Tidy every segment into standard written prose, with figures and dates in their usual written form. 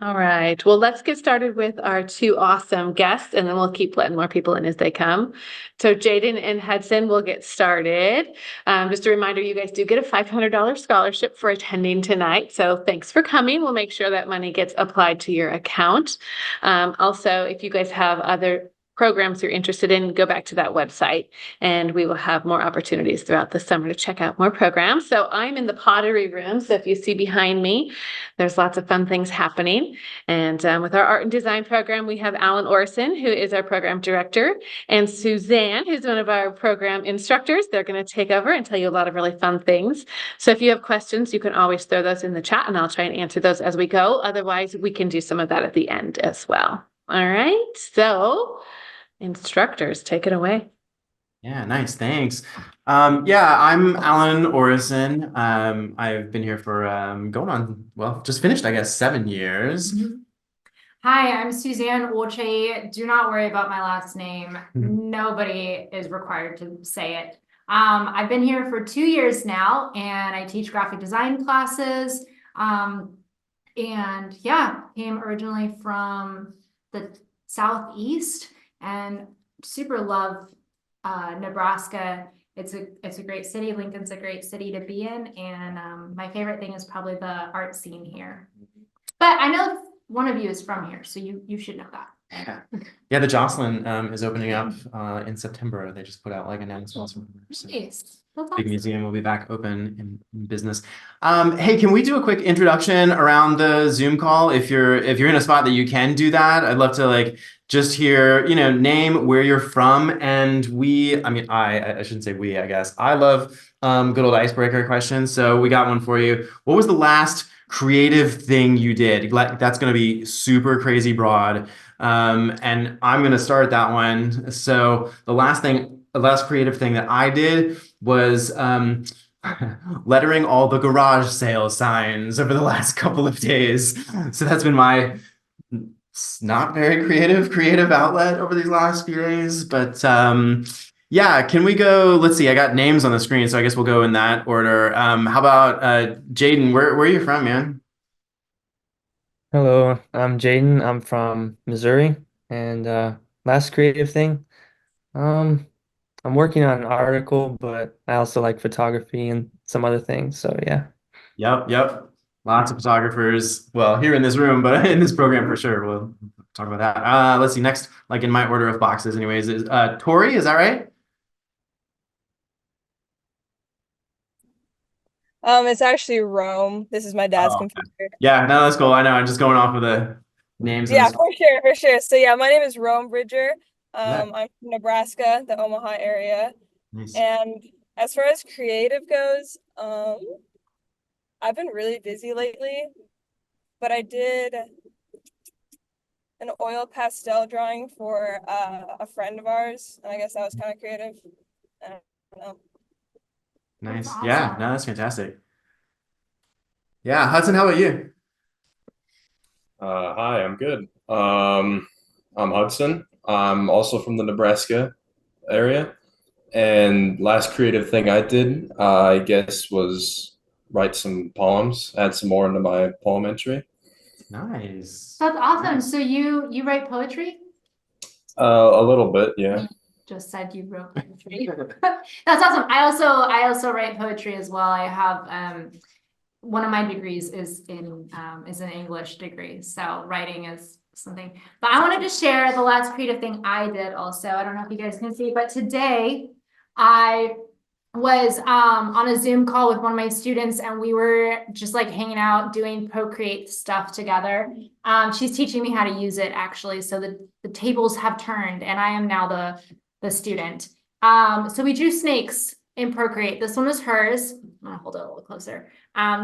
All right. Well, let's get started with our two awesome guests, and then we'll keep letting more people in as they come. So, Jaden and Hudson will get started. Just a reminder, you guys do get a $500 scholarship for attending tonight. So, thanks for coming. We'll make sure that money gets applied to your account. Also, if you guys have other programs you're interested in, go back to that website and we will have more opportunities throughout the summer to check out more programs. So I'm in the pottery room. So if you see behind me, there's lots of fun things happening. And with our art and design program, we have Alan Orson, who is our program director, and Suzanne, who's one of our program instructors. They're going to take over and tell you a lot of really fun things. So if you have questions, you can always throw those in the chat and I'll try and answer those as we go. Otherwise, we can do some of that at the end as well. All right. So instructors, take it away. Yeah, nice. Thanks. Yeah, I'm Alan Orison. I've been here for going on, well, just finished, I guess, 7 years. Hi, I'm Suzanne Olche. Do not worry about my last name. Nobody is required to say it. I've been here for 2 years now, and I teach graphic design classes. And yeah, came originally from the Southeast and super love Nebraska. It's a great city. Lincoln's a great city to be in, and my favorite thing is probably the art scene here. But I know one of you is from here, so you should know that. Yeah, the Jocelyn is opening up in September. They just put out like announcements. Nice. Big museum will be back open in business. Hey, can we do a quick introduction around the Zoom call? If you're in a spot that you can do that, I'd love to like just hear, name, where you're from, and I shouldn't say we, I guess. I love good old icebreaker questions. So we got one for you. What was the last creative thing you did? Like, that's going to be super crazy broad. And I'm going to start that one. So the last creative thing that I did was lettering all the garage sale signs over the last couple of days. So that's been my not very creative outlet over these last few days. But yeah, can we go? Let's see. I got names on the screen, so I guess we'll go in that order. How about Jaden? Where are you from, man? Hello, I'm Jaden. I'm from Missouri. And last creative thing, um, I'm working on an article, but I also like photography and some other things. So yeah. Yep. Lots of photographers. Well, here in this room, but in this program for sure. We'll talk about that. Let's see. Next, like in my order of boxes, anyways, is Tori. Is that right? It's actually Rome. This is my dad's Oh, computer. yeah. No, that's cool. I know. I'm just going off of the names. Yeah, for sure. So yeah, my name is Rome Bridger. Yeah. I'm from Nebraska, the Omaha area. Nice. And as far as creative goes, I've been really busy lately, but I did an oil pastel drawing for a friend of ours, and I guess that was kind of creative. I don't know. Nice. That's Yeah. awesome. No, that's fantastic. Yeah, Hudson, how about you? Hi, I'm good. I'm Hudson. I'm also from the Nebraska area. And last creative thing I did, I guess, was write some poems, add some more into my poem entry. Nice. That's awesome. So you write poetry? A little bit, yeah. Just said you wrote poetry. That's awesome. I also write poetry as well. I have one of my degrees is an English degree, so writing is something. But I wanted to share the last creative thing I did also. I don't know if you guys can see, but today I was on a Zoom call with one of my students, and we were just like hanging out doing Procreate stuff together. She's teaching me how to use it actually, so the tables have turned, and I am now the student. So we drew snakes in Procreate. This one was hers. I'm gonna hold it a little closer.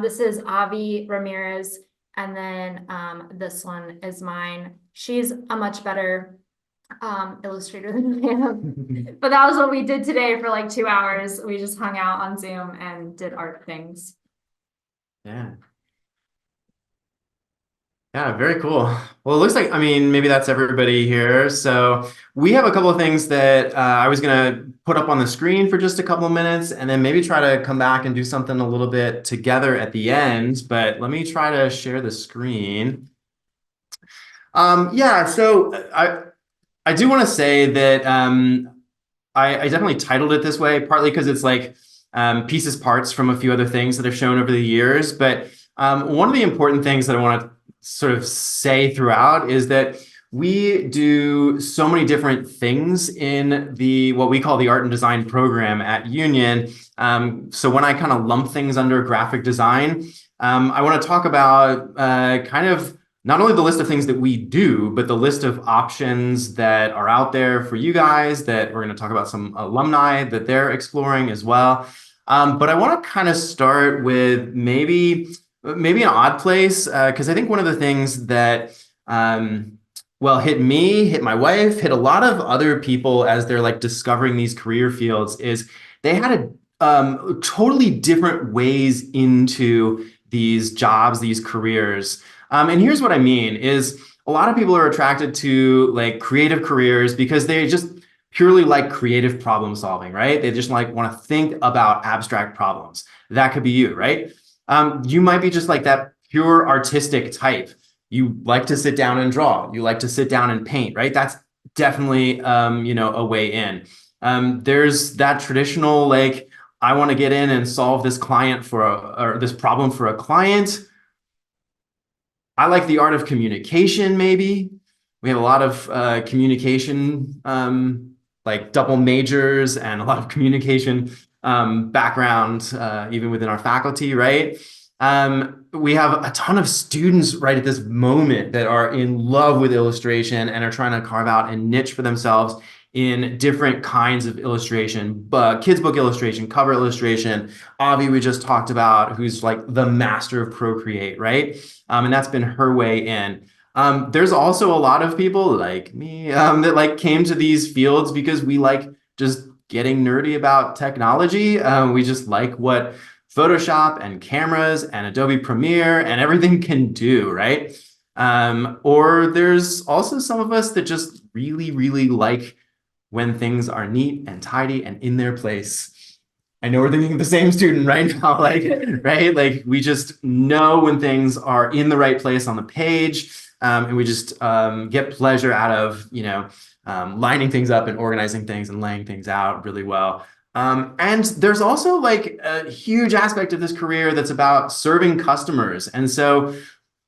This is Avi Ramirez, and then this one is mine. She's a much better illustrator than I am. But that was what we did today for like 2 hours. We just hung out on Zoom and did art things. Yeah. Yeah, very cool. Well, it looks like, maybe that's everybody here. So we have a couple of things that I was going to put up on the screen for just a couple of minutes and then maybe try to come back and do something a little bit together at the end. But let me try to share the screen. Yeah, so I do want to say that I definitely titled it this way, partly because it's like pieces, parts from a few other things that I've shown over the years. But one of the important things that I want to sort of say throughout is that we do so many different things in the what we call the art and design program at Union. So when I kind of lump things under graphic design, I want to talk about kind of not only the list of things that we do, but the list of options that are out there for you guys, that we're going to talk about some alumni that they're exploring as well. But I want to kind of start with maybe an odd place, because I think one of the things that hit me, hit my wife, hit a lot of other people as they're like discovering these career fields is they had a totally different ways into these jobs, these careers. And here's what I mean is a lot of people are attracted to like creative careers because they just purely like creative problem solving, right? They just like want to think about abstract problems. That could be you, right? You might be just like that pure artistic type. You like to sit down and draw. You like to sit down and paint, right? That's definitely, a way in. There's that traditional, like, I want to get in and solve this or this problem for a client. I like the art of communication, maybe. We have a lot of communication, like double majors and a lot of communication background, even within our faculty, right? We have a ton of students right at this moment that are in love with illustration and are trying to carve out a niche for themselves in different kinds of illustration, but kids book illustration, cover illustration. Avi, we just talked about, who's like the master of Procreate, right? And that's been her way in. There's also a lot of people like me that like came to these fields because we like just getting nerdy about technology. We just like what Photoshop and cameras and Adobe Premiere and everything can do, right? Or there's also some of us that just really, really like when things are neat and tidy and in their place. I know we're thinking of the same student right now, like, right? Like we just know when things are in the right place on the page, and we just get pleasure out of, lining things up and organizing things and laying things out really well. And there's also like a huge aspect of this career that's about serving customers. And so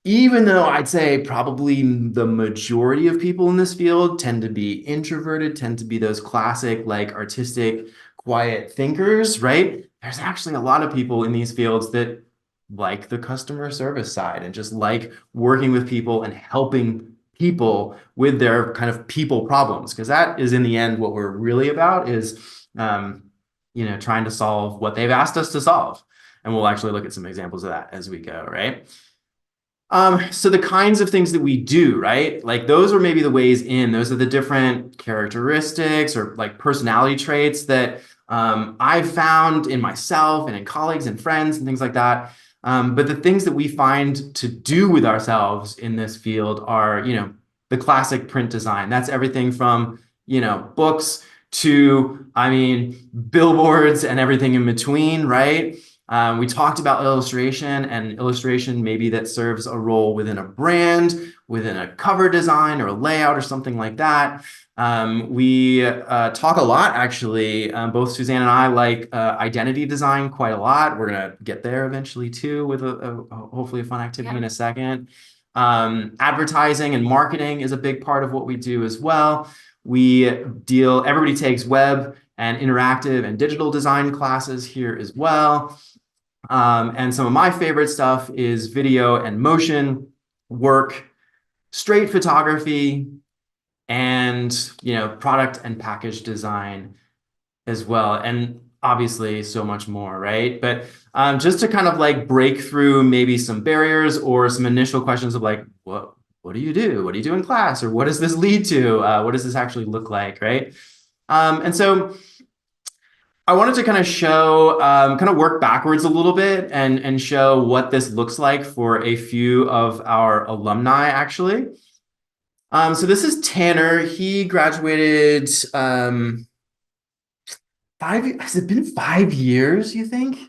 even though I'd say probably the majority of people in this field tend to be introverted, tend to be those classic, like artistic, quiet thinkers, right? There's actually a lot of people in these fields that like the customer service side and just like working with people and helping people with their kind of people problems. Because that is in the end what we're really about is, trying to solve what they've asked us to solve. And we'll actually look at some examples of that as we go, right? So the kinds of things that we do, right? Like those are maybe the ways in. Those are the different characteristics or like personality traits that I've found in myself and in colleagues and friends and things like that. But the things that we find to do with ourselves in this field are, the classic print design. That's everything from, books to, billboards and everything in between, right? We talked about illustration, and illustration maybe that serves a role within a brand, within a cover design or a layout or something like that. We talk a lot, actually. Both Suzanne and I like identity design quite a lot. We're going to get there eventually too with hopefully a fun activity in a second. Advertising and marketing is a big part of what we do as well. Everybody takes web and interactive and digital design classes here as well. And some of my favorite stuff is video and motion work, straight photography, and product and package design as well. And obviously so much more, right? But just to kind of like break through maybe some barriers or some initial questions of like, what do you do? What do you do in class? Or what does this lead to? What does this actually look like, right? And so I wanted to kind of show, work backwards a little bit and show what this looks like for a few of our alumni, actually. So this is Tanner. He graduated, has it been 5 years, you think?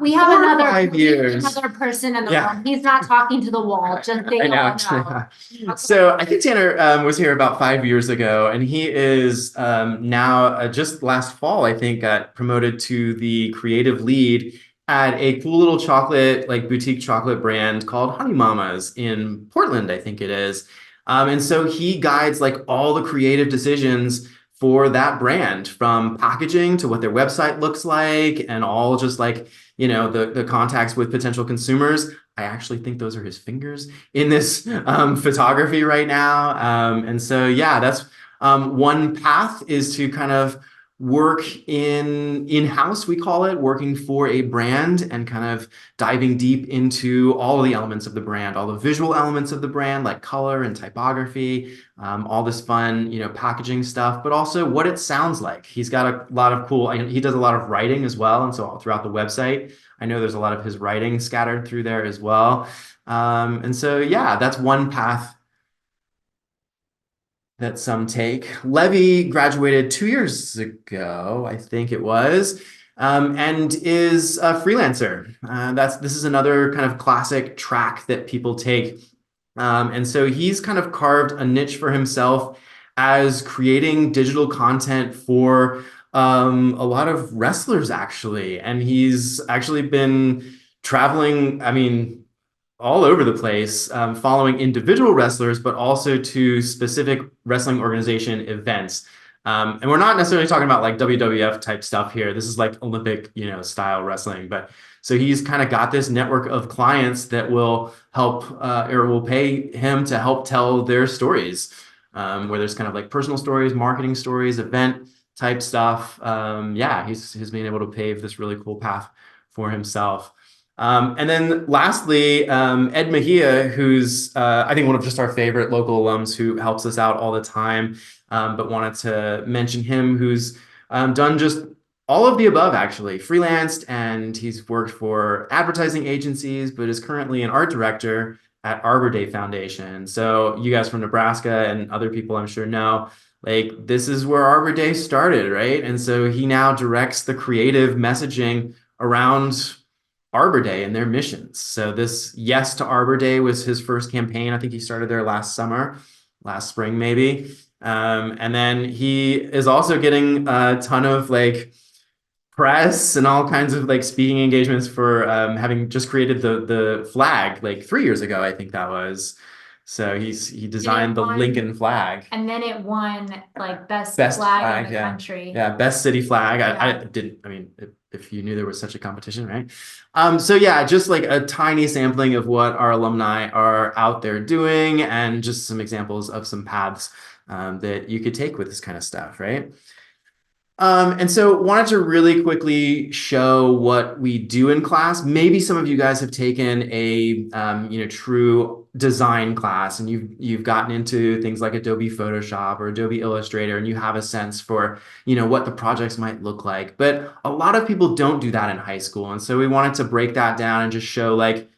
We have 4 or another, 5 we have years. another person in the Yeah. room. He's not talking to the wall, just so I you know. all know. So I think Tanner was here about 5 years ago, and he is now just last fall, I think, got promoted to the creative lead at a cool little chocolate, like boutique chocolate brand called Honey Mamas in Portland, I think it is. And so he guides like all the creative decisions for that brand, from packaging to what their website looks like, and all just like, you know, the contacts with potential consumers. I actually think those are his fingers in this photography right now. And so, yeah, that's one path, is to kind of work in-house, we call it, working for a brand and kind of diving deep into all of the elements of the brand, all the visual elements of the brand, like color and typography, all this fun, you know, packaging stuff, but also what it sounds like. He's got a lot of cool, he does a lot of writing as well. And so throughout the website, I know there's a lot of his writing scattered through there as well. And so, yeah, that's one path that some take. Levi graduated 2 years ago, I think it was, and is a freelancer. This is another kind of classic track that people take. And so he's kind of carved a niche for himself as creating digital content for a lot of wrestlers, actually. And he's actually been traveling, I mean, all over the place, following individual wrestlers, but also to specific wrestling organization events. And we're not necessarily talking about like WWF type stuff here. This is like Olympic, you know, style wrestling. But so he's kind of got this network of clients that will help or will pay him to help tell their stories, where there's kind of like personal stories, marketing stories, event type stuff. Yeah, he's been able to pave this really cool path for himself. And then lastly, Ed Mejia, who's I think one of just our favorite local alums who helps us out all the time, but wanted to mention him, who's done just all of the above, actually, freelanced, and he's worked for advertising agencies, but is currently an art director at Arbor Day Foundation. So you guys from Nebraska and other people I'm sure know, like, this is where Arbor Day started, right? And so he now directs the creative messaging around Arbor Day and their missions. So this Yes to Arbor Day was his first campaign. I think he started there last spring, maybe. And then he is also getting a ton of like press and all kinds of like speaking engagements for having just created the flag like 3 years ago, I think that was. So he designed the Lincoln flag. And then it won like best Best flag in the yeah. country. Yeah, best city flag. I didn't, I mean, if you knew there was such a competition, right? So yeah, just like a tiny sampling of what our alumni are out there doing, and just some examples of some paths that you could take with this kind of stuff, right? And so wanted to really quickly show what we do in class. Maybe some of you guys have taken a true design class, and you've gotten into things like Adobe Photoshop or Adobe Illustrator, and you have a sense for what the projects might look like. But a lot of people don't do that in high school, and so we wanted to break that down and just show, like,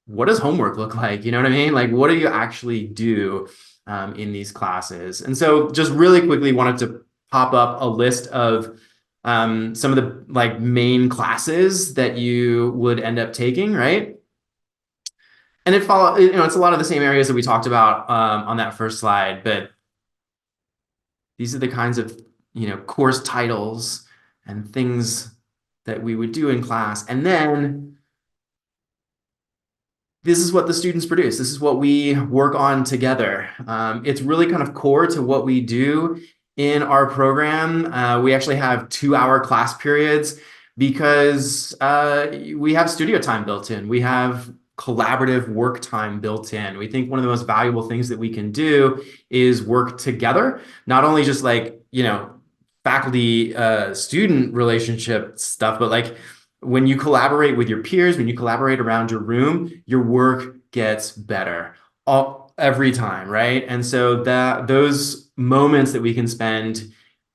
what does homework look like? You know what I mean? Like, what do you actually do in these classes? And so just really quickly wanted to pop up a list of some of the like main classes that you would end up taking, right? And it's a lot of the same areas that we talked about on that first slide, but these are the kinds of course titles and things that we would do in class. And then this is what the students produce. This is what we work on together. It's really kind of core to what we do in our program. We actually have 2-hour class periods because we have studio time built in. We have collaborative work time built in. We think one of the most valuable things that we can do is work together, not only just like, faculty student relationship stuff, but like when you collaborate with your peers, when you collaborate around your room, your work gets better every time, right? And so those moments that we can spend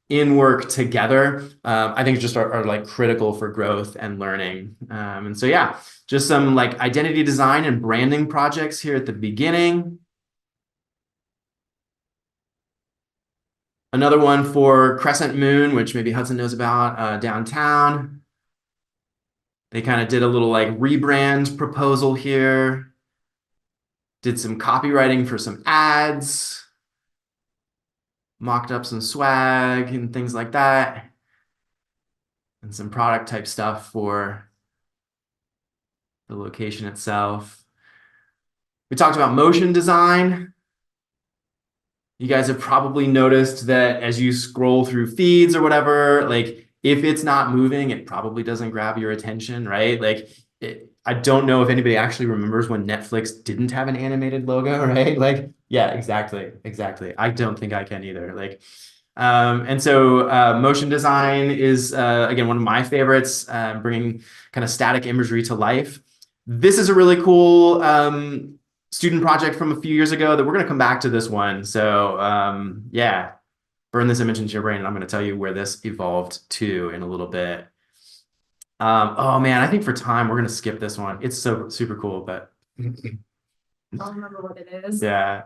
in work together, I think just are like critical for growth and learning. And so, yeah, just some like identity design and branding projects here at the beginning. Another one for Crescent Moon, which maybe Hudson knows about, downtown. They kind of did a little like rebrand proposal here. Did some copywriting for some ads. Mocked up some swag and things like that. And some product type stuff for the location itself. We talked about motion design. You guys have probably noticed that as you scroll through feeds or whatever, like if it's not moving, it probably doesn't grab your attention, right? Like I don't know if anybody actually remembers when Netflix didn't have an animated logo, right? Like, yeah, exactly. I don't think I can either. Like, and so motion design is, again, one of my favorites, bringing kind of static imagery to life. This is a really cool student project from a few years ago that we're going to come back to this one. So yeah, burn this image into your brain, and I'm going to tell you where this evolved to in a little bit. Oh man, I think for time, we're going to skip this one. It's so super cool, but I'll remember what it is. yeah.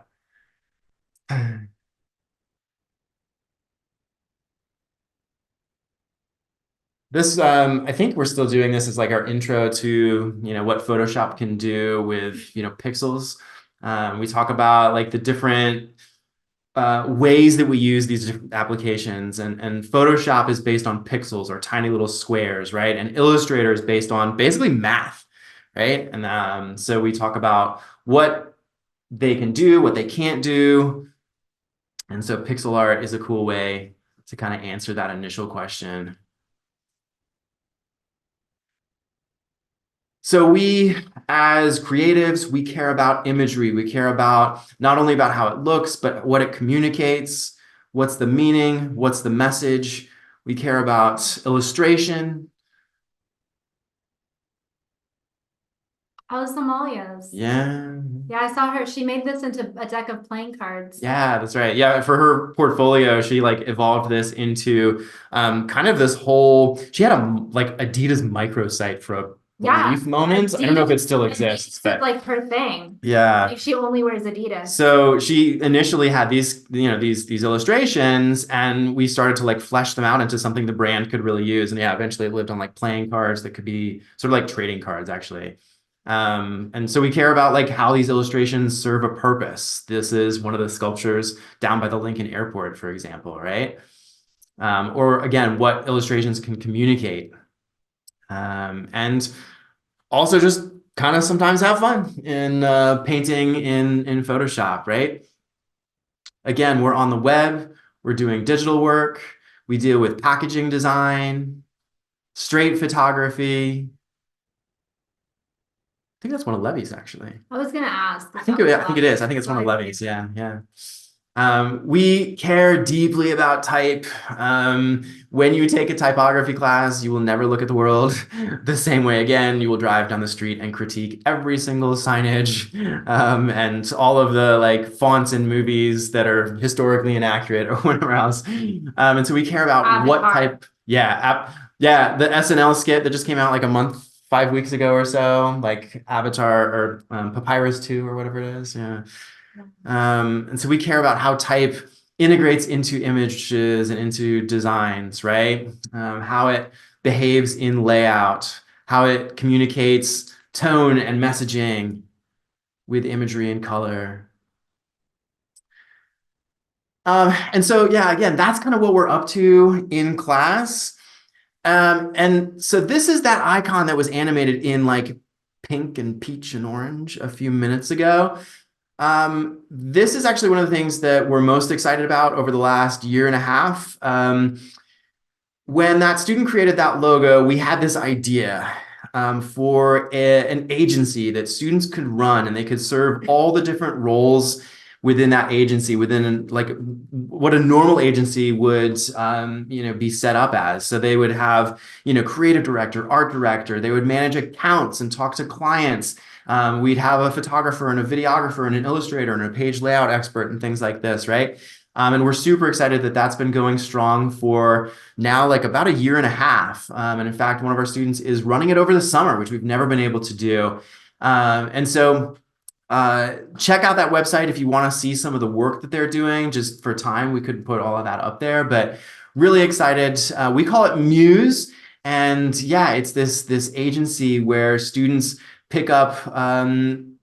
This, I think we're still doing this as like our intro to, what Photoshop can do with, pixels. We talk about like the different ways that we use these different applications, and Photoshop is based on pixels or tiny little squares, right? And Illustrator is based on basically math, right? And so we talk about what they can do, what they can't do. And so pixel art is a cool way to kind of answer that initial question. So we, as creatives, we care about imagery. We care about not only about how it looks, but what it communicates, what's the meaning, what's the message. We care about illustration. How's Amalia's? Yeah. Yeah, I saw her. She made this into a deck of playing cards. Yeah, that's right. Yeah, for her portfolio, she like evolved this into kind of this whole, she had a like Adidas microsite for a brief moment. I don't know if it still exists, but like her thing. yeah. Like she only wears Adidas. So she initially had these, these illustrations, and we started to like flesh them out into something the brand could really use. And yeah, eventually it lived on like playing cards that could be sort of like trading cards, actually. And so we care about like how these illustrations serve a purpose. This is one of the sculptures down by the Lincoln Airport, for example, right? Or again, what illustrations can communicate. And also just kind of sometimes have fun in painting in Photoshop, right? Again, we're on the web, we're doing digital work, we deal with packaging design, straight photography. I think that's one of Levy's, actually. I was gonna ask. I think it is. I think it's one of Levy's. Yeah. We care deeply about type. When you take a typography class, you will never look at the world the same way again. You will drive down the street and critique every single signage and all of the like fonts in movies that are historically inaccurate or whatever else. And so we care about what type. Yeah, the SNL skit that just came out like a month, 5 weeks ago or so, like Avatar or Papyrus 2 or whatever it is. Yeah. And so we care about how type integrates into images and into designs, right? How it behaves in layout, how it communicates tone and messaging with imagery and color. And so, yeah, again, that's kind of what we're up to in class. And so this is that icon that was animated in like pink and peach and orange a few minutes ago. This is actually one of the things that we're most excited about over the last year and a half. When that student created that logo, we had this idea for an agency that students could run, and they could serve all the different roles within that agency, within like what a normal agency would, be set up as. So they would have, creative director, art director, they would manage accounts and talk to clients. We'd have a photographer and a videographer and an illustrator and a page layout expert and things like this, right? And we're super excited that that's been going strong for now like about a year and a half. And in fact, one of our students is running it over the summer, which we've never been able to do. And so check out that website if you want to see some of the work that they're doing. Just for time, we could put all of that up there, but really excited. We call it Muse. And yeah, it's this agency where students pick up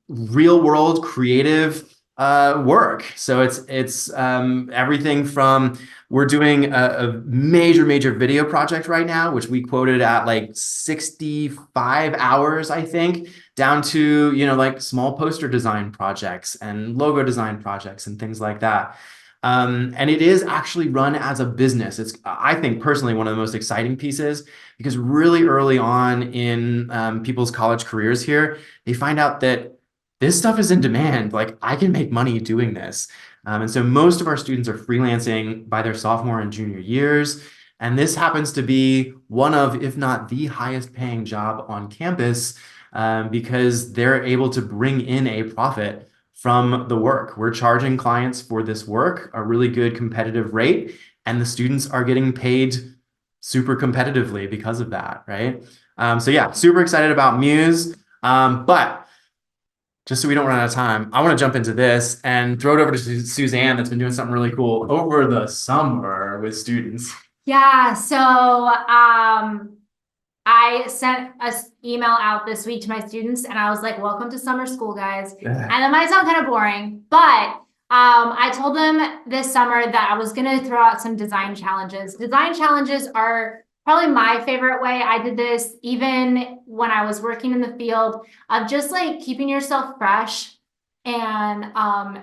real world creative work. So it's everything from we're doing a major video project right now, which we quoted at like 65 hours, I think, down to, you know, like small poster design projects and logo design projects and things like that. And it is actually run as a business. It's, I think, personally, one of the most exciting pieces, because really early on in people's college careers here, they find out that this stuff is in demand. Like, I can make money doing this. And so most of our students are freelancing by their sophomore and junior years. And this happens to be one of, if not the highest paying job on campus, because they're able to bring in a profit from the work. We're charging clients for this work a really good competitive rate, and the students are getting paid super competitively because of that, right? So yeah, super excited about Muse. But just so we don't run out of time, I want to jump into this and throw it over to Suzanne, that's been doing something really cool over the summer with students. Yeah, so I sent an email out this week to my students and I was like, welcome to summer school, guys. And it might sound kind of boring, but I told them this summer that I was going to throw out some design challenges. Design challenges are probably my favorite way. I did this even when I was working in the field of just like keeping yourself fresh and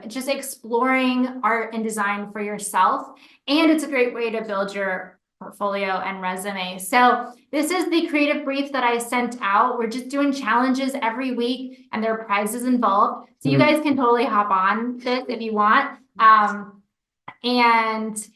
just exploring art and design for yourself. And it's a great way to build your portfolio and resume. So this is the creative brief that I sent out. We're just doing challenges every week and there are prizes involved. So you guys can totally hop on this if you want. And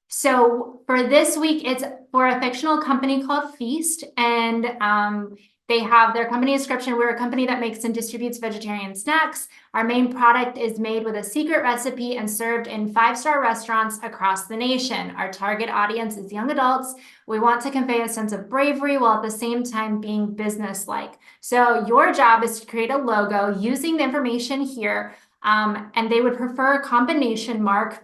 so for this week, it's for a fictional company called Feast. And they have their company description. We're a company that makes and distributes vegetarian snacks. Our main product is made with a secret recipe and served in 5-star restaurants across the nation. Our target audience is young adults. We want to convey a sense of bravery while at the same time being business-like. So your job is to create a logo using the information here, and they would prefer a combination mark.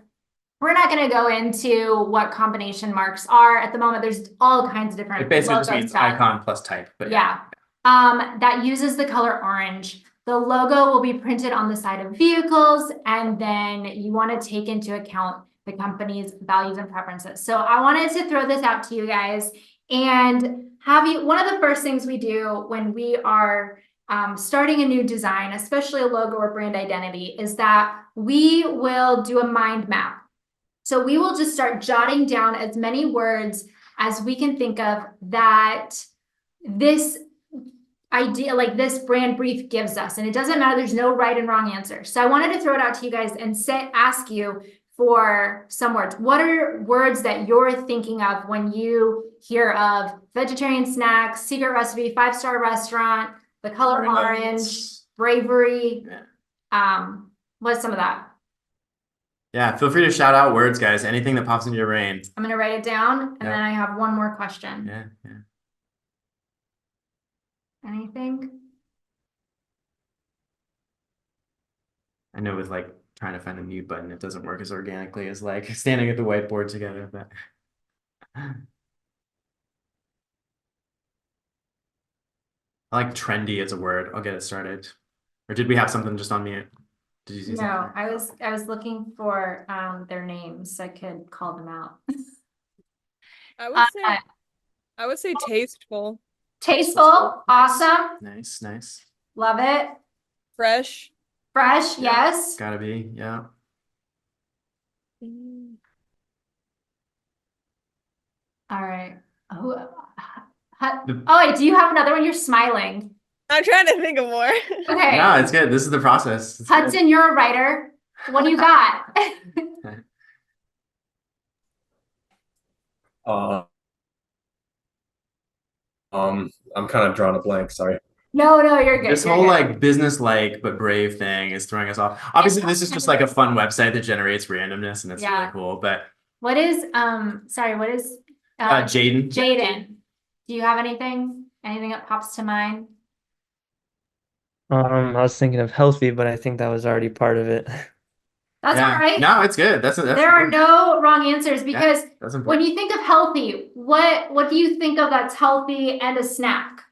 We're not going to go into what combination marks are at the moment. There's all kinds of different It basically just logo means styles. icon plus type. But Yeah. That uses the color orange. The logo will be printed on the side of vehicles, and then you want to take into account the company's values and preferences. So I wanted to throw this out to you guys and have you, one of the first things we do when we are starting a new design, especially a logo or brand identity, is that we will do a mind map. So we will just start jotting down as many words as we can think of that this idea, like this brand brief gives us. And it doesn't matter, there's no right and wrong answer. So I wanted to throw it out to you guys and ask you for some words. What are words that you're thinking of when you hear of vegetarian snacks, secret recipe, 5-star restaurant, the color orange, bravery? What's some of that? yeah, feel free to shout out words, guys. Anything that pops into your brain. I'm going to write it down and Yeah. then I have one more question. Yeah, yeah. Anything? I know with like trying to find the mute button, it doesn't work as organically as like standing at the whiteboard together, but I like trendy as a word. I'll get it started. Or did we have something just on mute? Did you see No, something? I was looking for their names so I could call them out. I would say tasteful, Tasteful, awesome, Nice, nice. love it. fresh. Fresh, Yeah. yes. Gotta be, yeah. All right. Oh, wait, do you have another one? You're smiling. I'm trying to think of more. Okay. No, it's good. This is the process. It's good. Hudson, you're a writer. What do you got? I'm kind of drawing a blank. Sorry. No, you're good. This You're whole good. like business like but brave thing is throwing us off. Obviously, this is just like a fun website that generates randomness and it's Yeah. really cool. But What is sorry, what is Jaden. Jaden? Do you have anything? Anything that pops to mind? I was thinking of healthy, but I think that was already part of it. That's all Yeah. right. No, it's good. That's There are important. no wrong answers because That's when important. you think of healthy, what do you think of that's healthy and a snack?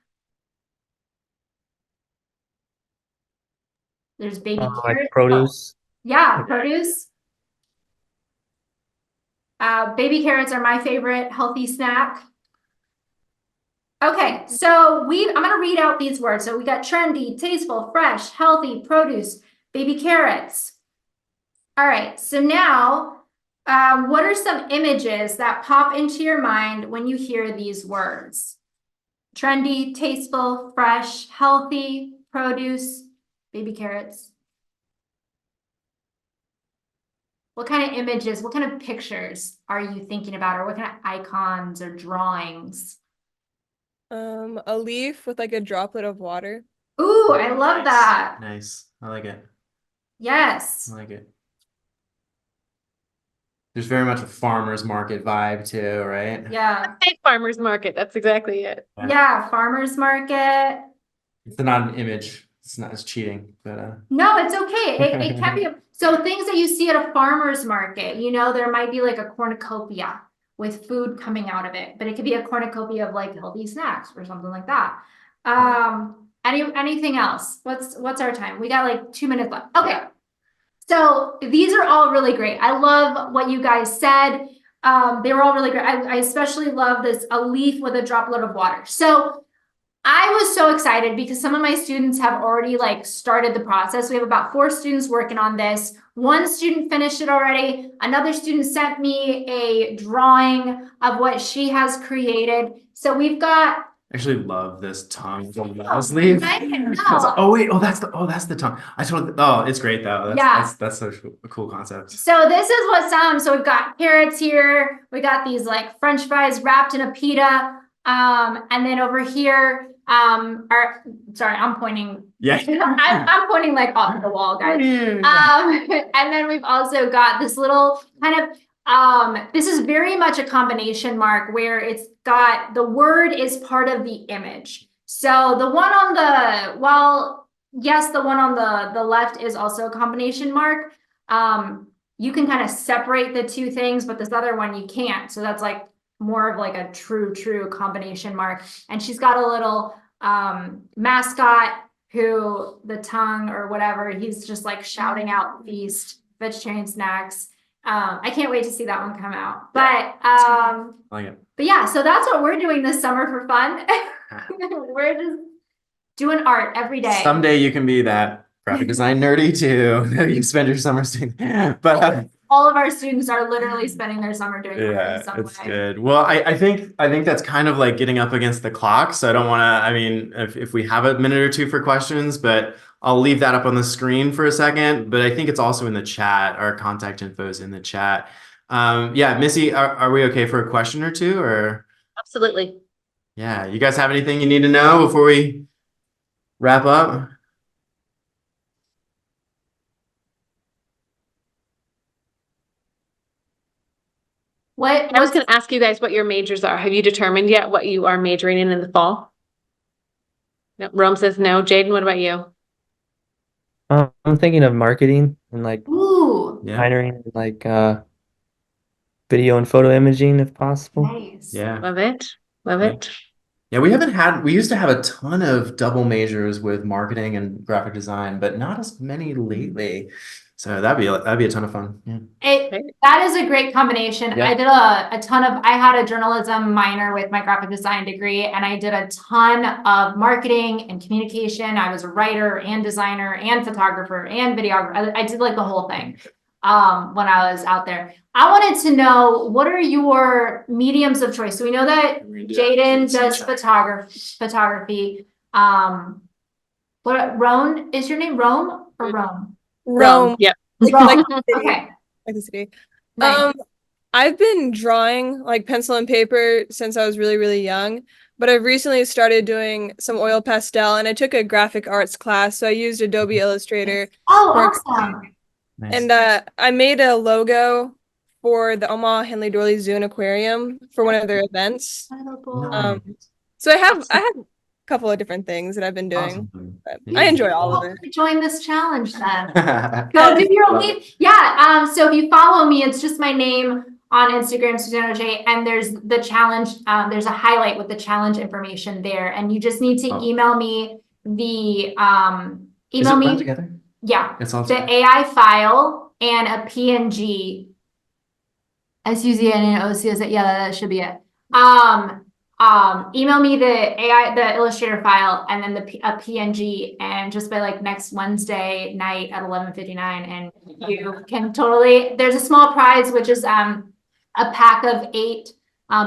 There's baby Like carrot. produce. Yeah, produce. Baby carrots are my favorite healthy snack. Okay, so I'm gonna read out these words. So we got trendy, tasteful, fresh, healthy, produce, baby carrots. All right, so now, what are some images that pop into your mind when you hear these words? Trendy, tasteful, fresh, healthy, produce, baby carrots. What kind of images, what kind of pictures are you thinking about, or what kind of icons or drawings? A leaf with like a droplet of water. Ooh, I love that. Nice. I like it. Yes. I like it. There's very much a farmer's market vibe too, right? Yeah. Hey, farmer's market. That's exactly it. Yeah, farmer's market. It's not an image. It's not. It's cheating, but No, it's okay. It can be. So things that you see at a farmer's market, there might be like a cornucopia with food coming out of it, but it could be a cornucopia of like healthy snacks or something like that. Anything else? What's our time? We got like 2 minutes left. Okay. So these are all really great. I love what you guys said. They were all really great. I especially love this, a leaf with a droplet of water. So I was so excited because some of my students have already like started the process. We have about 4 students working on this. 1 student finished it already. Another student sent me a drawing of what she has created. So we've got I actually love this tongue from the sleeve. right? No. Oh wait, that's the tongue. It's great though. That's such a cool concept. So this is what's so we've got carrots here. We got these like French fries wrapped in a pita. And then over here, sorry, I'm pointing. Yeah. I'm pointing like off the wall, guys. And then we've also got this little kind of, this is very much a combination mark where it's got, the word is part of the image. So the one on yes, the one on the left is also a combination mark. You can kind of separate the 2 things, but this other one you can't. So that's like more of like a true combination mark. And she's got a little mascot who the tongue or whatever, he's just like shouting out feast, vegetarian snacks. I can't wait to see that one come out. But I like it. but yeah, so that's what we're doing this summer for fun. We're just doing art every day. Someday you can be that graphic design nerdy too. You spend your summers doing, but all of our students are literally spending their summer doing art yeah, in some it's way. good. Well, I think that's kind of like getting up against the clock. So I don't want to. I mean, if we have a minute or 2 for questions, but I'll leave that up on the screen for a second. But I think it's also in the chat. Our contact info is in the chat. Yeah, Missy, are we okay for a question or 2? Or Absolutely. yeah, you guys have anything you need to know before we wrap up? I was going to ask you guys what your majors are. Have you determined yet what you are majoring in the fall? No, Rome says no. Jaden, what about you? I'm thinking of marketing and like Ooh, Yeah. minoring in like video and photo imaging if possible. nice. Yeah. Love it. Love Yeah. it. Yeah, we used to have a ton of double majors with marketing and graphic design, but not as many lately. So that'd be a ton of fun. Yeah. That is a great combination. Yeah. I did I had a journalism minor with my graphic design degree, and I did a ton of marketing and communication. I was a writer and designer and photographer and videographer. I did like the whole thing when I was out there. I wanted to know, what are your mediums of choice? So we know that Jaden does photography. Roan, is your name Rome or Rome? Rome, Yep. like Okay. the city. Nice. I've been drawing like pencil and paper since I was really, really young, but I've recently started doing some oil pastel, and I took a graphic arts class, so I used Adobe Illustrator. Oh, awesome. Nice. And I made a logo for the Omaha Henley Dorley Zoo and Aquarium for one of their events. Incredible. So I have couple of different things that I've been doing. Awesome. But Yeah. I enjoy all of it. Join this challenge then. Yeah. Go do your Love lead. Yeah. So if you follow me, it's just my name on Instagram, Susanna J, and there's the challenge. There's a highlight with the challenge information there, and you just need to Oh. email me the Is it email run me. together? Yeah, It's all the AI file and a PNG. SUZNOCS. Yeah, that should be it. Email me the Illustrator file and then a PNG, and just by like next Wednesday night at 11:59, and you can totally. There's a small prize, which is a pack of 8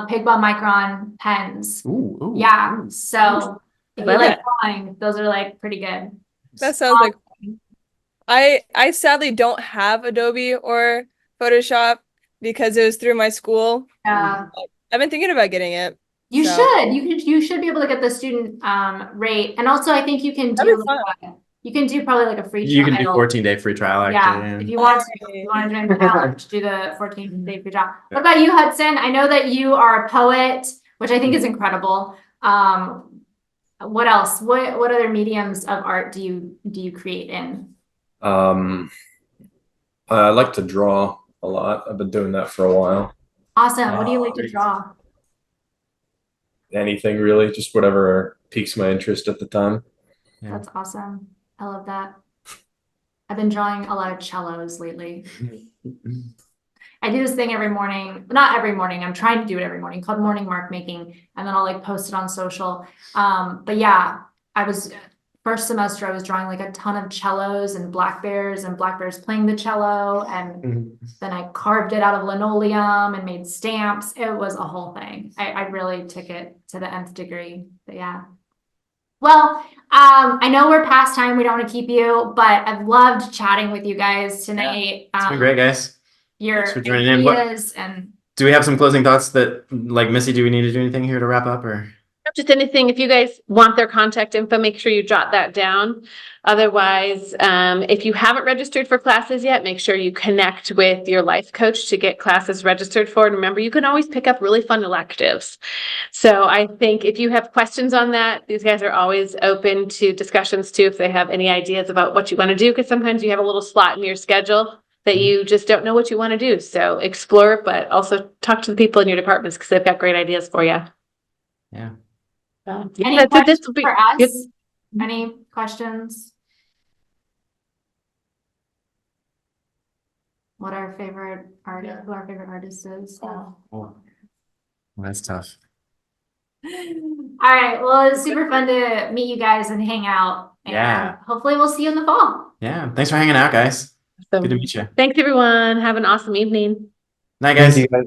Pigma Micron pens. Ooh. Yeah, so if you Love like it. drawing, those are like pretty good. That sounds like I sadly don't have Adobe or Photoshop because it was through my school. I've been thinking about getting it. You So- should. You should be able to get the student rate, and also I think you can That'd do be fun. you can do probably like a free You can do trial. 14-day free trial, Yeah, actually. if you want to, if you want to join the challenge, do the 14-day free trial. What about you, Hudson? I know that you are a poet, which I think is incredible. What else? What other mediums of art do you create in? I like to draw a lot. I've been doing that for a while. Awesome. What do you like to Great. draw? Anything really, just whatever piques my interest at the time. Yeah. That's awesome. I love that. I've been drawing a lot of cellos lately. I do this thing every morning, not every morning. I'm trying to do it every morning, called morning mark making, and then I'll like post it on social. But yeah, first semester I was drawing like a ton of cellos and black bears playing the cello, and then I carved it out of linoleum and made stamps. It was a whole thing. I really took it to the nth degree. But yeah. Well, I know we're past time. We don't want to keep you, but I've loved chatting with you guys tonight. It's been great, guys. Your Thanks for joining in. What- ideas and Do we have some closing thoughts like Missy, do we need to do anything here to wrap up or? Just anything, if you guys want their contact info, make sure you jot that down. Otherwise, if you haven't registered for classes yet, make sure you connect with your life coach to get classes registered for. And remember, you can always pick up really fun electives. So I think if you have questions on that, these guys are always open to discussions too, if they have any ideas about what you want to do, because sometimes you have a little slot in your schedule that you just don't know what you want to do. So explore, but also talk to the people in your departments because they've got great ideas for you. Yeah. any That's it. This questions will be for good. us? Any questions? What our favorite artist, who our favorite artist is? Well, that's tough. All right. Well, it's super fun to meet you guys and hang out. And Yeah. hopefully we'll see you in the fall. Yeah. Thanks for hanging out, guys. So, Good to meet you. thanks, everyone. Have an awesome evening. Night, Thank guys. you guys.